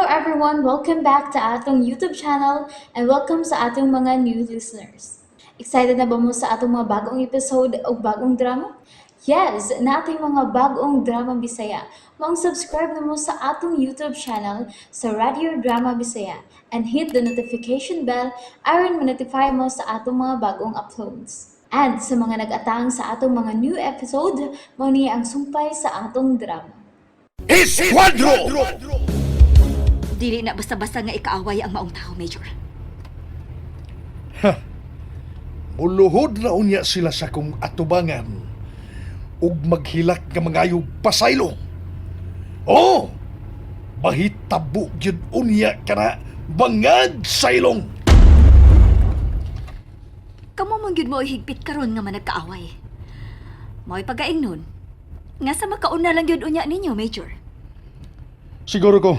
everyone, welcome back to atong YouTube channel and welcome sa atong mga new listeners. Excited na ba mo sa atong mga bagong episode o bagong drama? Yes, na ating mga bagong drama Bisaya. Subscribe na mo sa atong YouTube channel sa Radio Drama Bisaya and hit the notification bell aron ma-notify mo sa atong mga bagong uploads. And sa mga nag-atang sa atong mga new episode, mo niya ang sumpay sa atong drama. Esquadro! Dili na basta-basta nga ikaaway ang maong tao, Major. Muluhod na unya sila sa kong atubangan ug maghilak nga mangayog pasaylo. Oh! Mahitabo gyud unya kana bangag saylong. Kamo man gyud mo higpit karon nga managkaaway. Mo'y pagaingnon. Nga sa makauna lang gyud unya ninyo, Major. Siguro ko,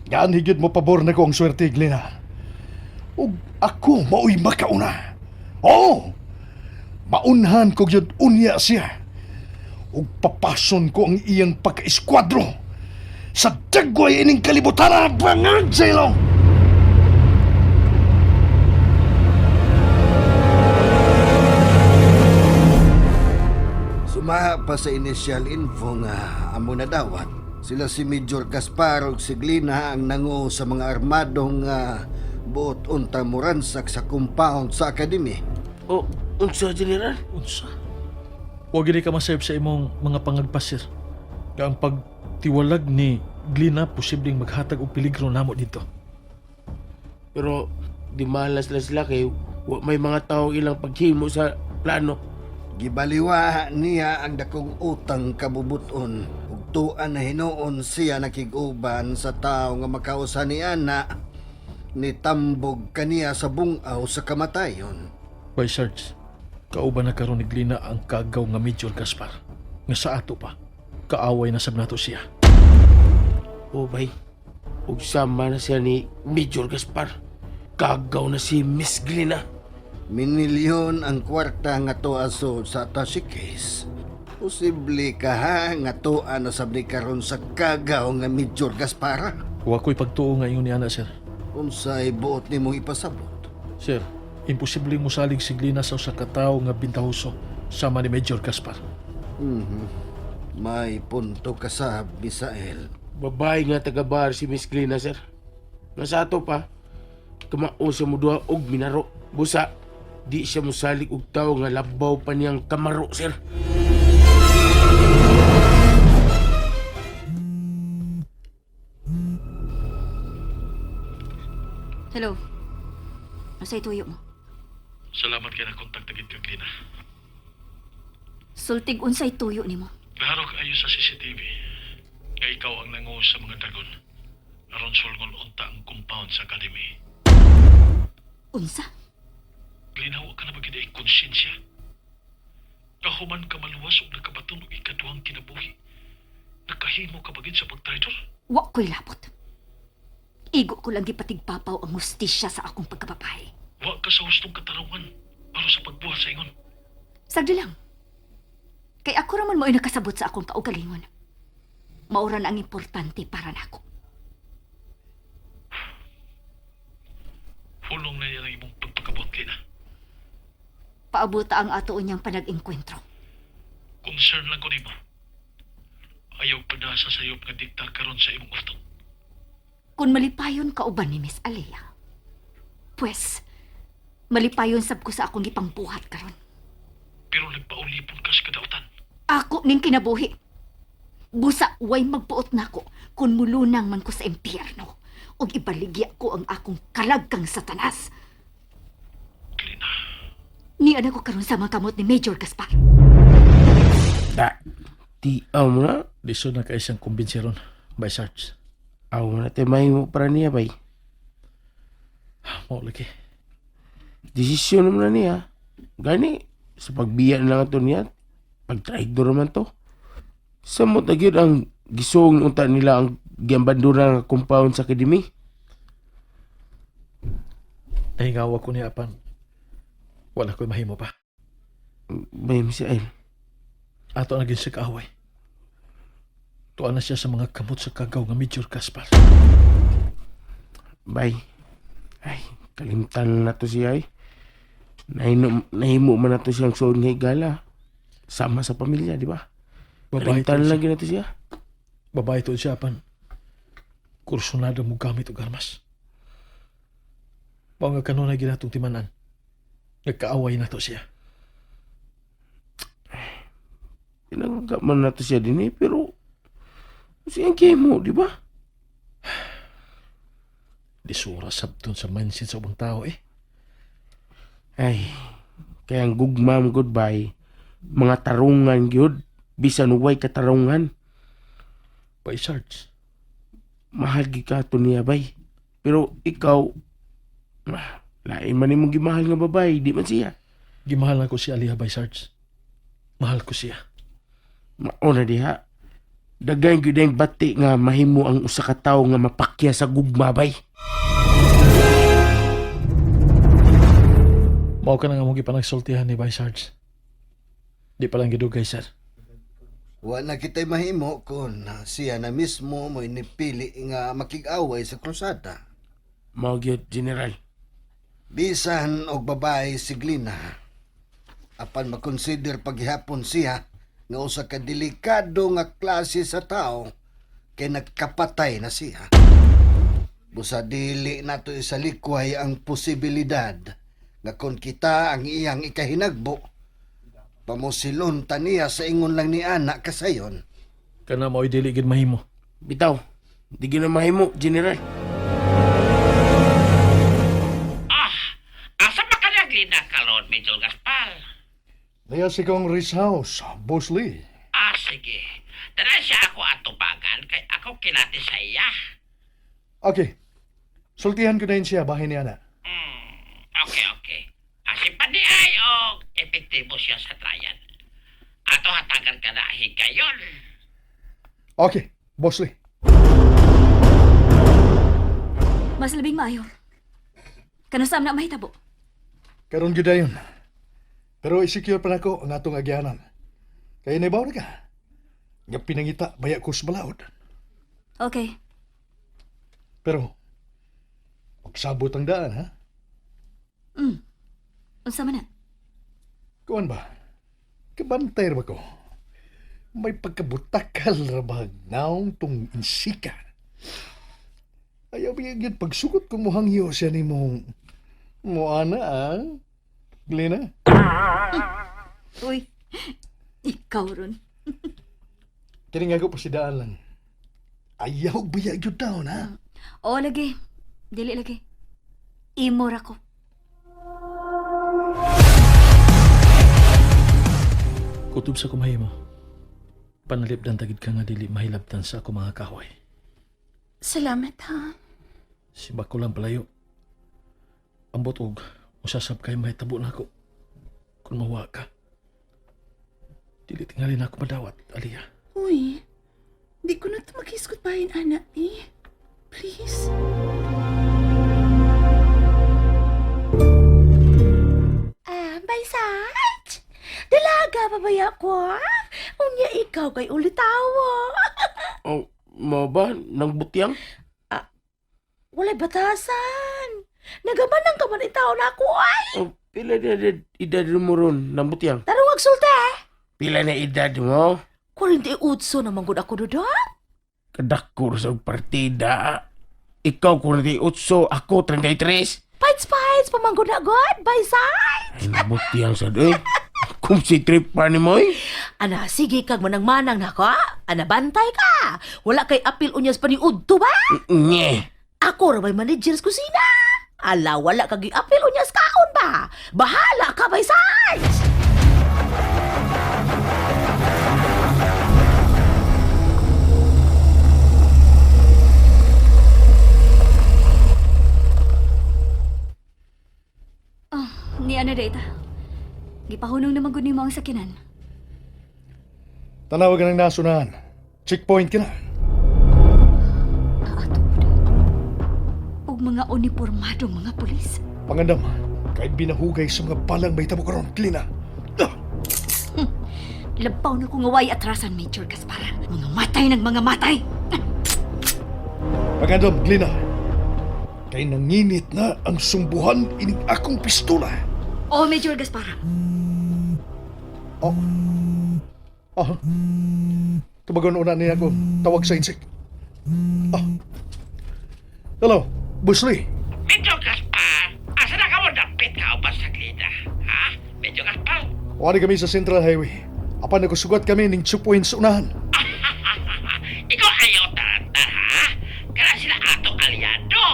gaan higit mo pabor na ko ang swerte, Glena. Ug ako mao'y makauna. Oo! Maunhan ko gyud unya siya. Ug papason ko ang iyang pagka-eskwadro sa dagway ining kalibutan bangag saylong. Sumaha pa sa initial info nga amo na dawat. Sila si Major Gaspar ug si Glina ang nangu sa mga armadong buot unta moransak sa compound sa akademi. Oh, unsa, General? Unsa? Huwag gini ka masayop sa imong mga pangagpasir. Nga ang pagtiwalag ni Glina posibleng maghatag og peligro namo dito. Pero di malas na sila kay may mga tao ilang paghimo sa plano. Gibaliwa niya ang dakong utang kabubuton ug tuan na hinuon siya nakig-uban sa tao nga makausa ni ana nitambog kaniya sa bungaw sa kamatayon. By Sarge, kauban na karon ni Glina ang kagaw nga Major Gaspar. Nga sa ato pa, kaaway na sab nato siya. O bay, ug sama na siya ni Major Gaspar. Kagaw na si Miss Glina. Minilyon ang kwarta nga tuwa sa attache case. Posible ka ha nga tuwa na sabni karon sa kagaw nga Major Gaspar. Huwag ko'y pagtuo nga ingon ni ana, sir. Unsay buot nimong ipasabot? Sir, imposibleng musalig si Glina sa usa ka tawo nga bintahuso sama ni Major Gaspar. May punto ka sa Bisael. Babae nga taga-bar si Miss Glina, sir. Nga sa ato pa, kamao siya mo duha og minaro. Busa, di siya musalig og tao nga labaw pa niyang kamaro, sir. Hello. Nasa'y tuyo mo? Salamat kay na-contact agad kang Glina. Sultig unsay tuyo nimo? Klaro kayo sa CCTV nga ikaw ang nangu sa mga dragon aron sulgon unta ang compound sa academy. Unsa? Glina, huwag ka na magiging ay konsensya. Kahuman ka maluwas o nakabaton o ikaduhang kinabuhi. Nakahimo ka bagid sa pagtraidor. Wa ko'y labot. Igo ko lang gipatigpapaw ang hustisya sa akong pagkababae. Huwag ka sa hustong katarungan para sa pagbuhat sa ingon. Sagdi lang. Kay ako raman mo'y nakasabot sa akong kaugalingon. Mauran ang importante para nako. Hulong na yan ang imong pagpagabot, Glina. Paabuta ang ato unyang panag-inkwentro. Concern lang ko nimo. Ayaw pa na sa sayop nga dikta karon sa imong utong. Kung malipayon ka uban ni Miss Alea, pues, malipayon sab ko sa akong gipangbuhat karon. Pero nagpaulipon ka sa kadautan. Ako ning kinabuhi. Busa way magpuot nako kung mulunang man ko sa impyerno ug ibaligya ko ang akong kalagkang satanas. Glina, Niana ko karon sa mga kamot ni Major Gaspar. Da, di mo na. liso na kayo siyang kumbinsiron by Sarge. Aw mo na temay mo para niya, bay. Mo lagi. Desisyon naman na niya. Gani, sa pagbiyan lang ito niya, pag-traidor naman to. Sa mo tagyod ang gisong unta nila ang giyambandura nga compound sa academy. Nahingawa ko niya apan. Wala ko'y mahimo pa. Bay, Miss Ail. Ato ang naging sa kaaway. Tuwa na siya sa mga kamot sa kagaw nga Major Gaspar. Bay. Ay, kalimtan na to siya eh. Nahimo man na to siyang suod nga higala. Sama sa pamilya, di ba? Babae Kalimtan to lang gina to siya. Babae to siya pan. Kursunada mo gamit og armas. Mao nga kanunay ginatong timanan. Nagkaaway na to siya. Pinagagap man na to siya din eh, pero siyang kemo, di ba? Disura sabton sa mindset sa ubang tao eh. Ay, kaya ang gugmam goodbye, mga tarungan gyud, bisan way katarungan. Bay Sarge. Mahal gi ka to niya bay. Pero ikaw, lain man imong gimahal nga babay, di man siya. Gimahal na ko si Aliha Bay Sarge. Mahal ko siya. Mauna diha. Dagay gyud ang bati nga mahimo ang usa ka tawo nga mapakya sa gugma bay. Mao ka na nga mo gipanagsultihan ni Bay Sarge. Di pa lang gidugay, sir. Wa na kita'y mahimo kung siya na mismo mo inipili nga makig-away sa krusada. Mao gyud general. Bisan og babae si Glina, apan makonsider paghihapon siya nga usa ka delikado nga klase sa tao kay nagkapatay na siya. Busa dili nato isalikway ang posibilidad nga kung kita ang iyang ikahinagbo, pamusilon ta niya sa ingon lang ni Ana kasayon. Kana mo'y dili gid mahimo. Bitaw, di gyud na mahimo, general. Asa pa ka naglina karon, Major Gaspar? Naya si kong Riz House, Boss Lee. Sige. Tara siya ako atubagan kay ako kilati sa iya. Okay. Sultihan ko na yun siya, bahay ni Ana. Okay. Si Padi ay o epektibo siya sa trial. Ato hatagan ka na higayon. Okay, Boss Lee. Mas labing maayo. Kanasam na mahitabo. Karon gyud dayon. Pero i-secure pa nako ang atong agyanan. Kaya naibaw na ka. Nga pinangita baya ko sa balaod. Okay. Pero, magsabot ang daan, ha? Unsa man na? Kuan ba? Kabantay ra ba ko? May pagkabutakal ra ba naong tong insika? Ayaw bigyan pagsugot kung muhangyo siya ni mong Moana, ah? Glina? Uy, ikaw ron. Kini nga ko pasidaan lang. Ayaw biya yun daw na. Oo, lagi. Dili lagi. Imor ako. Kutob sa kumahimo. Panalipdan tagid ka nga dili mahilabtan sa ako mga kahoy. Salamat ha. Si Bako lang palayo. Ambot og usasab kay mahitabo na ako. Kung mawa ka. Dili tingali na ako madawat, Aliya. Uy, di ko na ito mag-iskot bahin, anak eh. Please. Bay Sarge! Dalaga pa ba ko? Unya ikaw kay ulitawa. Oh, mo ba nang butyang? Walay batasan. Nagamanang ka man itaw na ako ay. Oh, pila na edad mo ron nang butyang? Tarong agsulte. Pila na edad mo? 48 naman gud ako dodon. Kadakor sa partida. Ikaw 48, ako 33. Fights, pamanggod na god, Bay Sarge. Ay, nabutyang sa doy. Kung si trip pa ni mo eh. Ana, sige kag manang-manang na ka. Ana, bantay ka. Wala kay apil unyas pa ni Udto ba? Nye. Ako ra may manager sa kusina. Ala, wala kag apil unyas kaon ba? Bahala ka, Bay Sarge. Ni ano data? Gipahunong naman gud nimo ang sakinan. Tanawa ka ng nasunahan. Checkpoint ka na. Ato og mga uniformadong mga pulis. Pangandam, kahit binahugay sa mga balang may tabo karon, Glina. Labaw na ko nga way atrasan, Major Gaspar. Mga matay ng mga matay. Pangandam, Glina. Kay nanginit na ang sumbuhan ining akong pistola. O, Major Gaspara. Oh. Oh. Tubagon una niya ako. Tawag sa insik. Ah. Hello, Boss Lee. Medyo Gaspar, asa na ka mo dapit ka o sa glida? Ha? Medyo Gaspar? Wali kami sa Central Highway. Apan nagsugat kami ning 2 points unahan. Ikaw ayaw taranta, ha? Kaya sila atong aliado.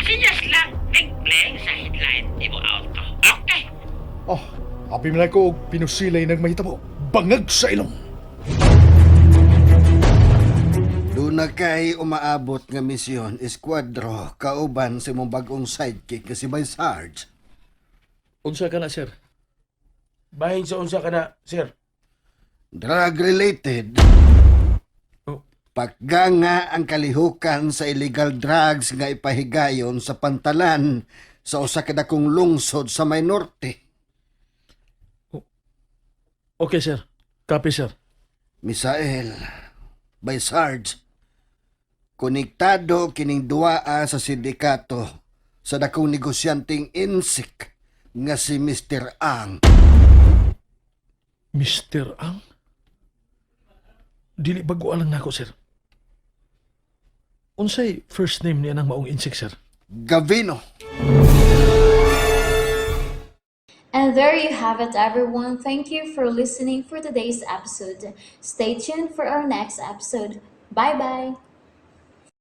Sinyas lang, nag-bling sa headlight ni mo auto. Okay? Oh, happy man ako og pinusilay nagmahitabo. Bangag sa ilong. Doon na kay umaabot nga misyon, Esquadro, kauban sa mong bagong sidekick na si Bay Sarge. Unsa ka na, sir? Bahin sa unsa ka na, sir. Drug-related. Oh. Pagganga ang kalihukan sa illegal drugs nga ipahigayon sa pantalan sa usa ka dakong lungsod sa may norte. Okay, sir. Copy, sir. Misael, Bay Sarge, konektado kining duaa sa sindikato sa dakong negosyanteng insik nga si Mr. Ang. Mr. Ang? Dili bago alang nako, sir. Unsay first name niya ng maong insik, sir? Gavino. And there you have it, everyone. Thank you for listening for today's episode. Stay tuned for our next episode. Bye bye.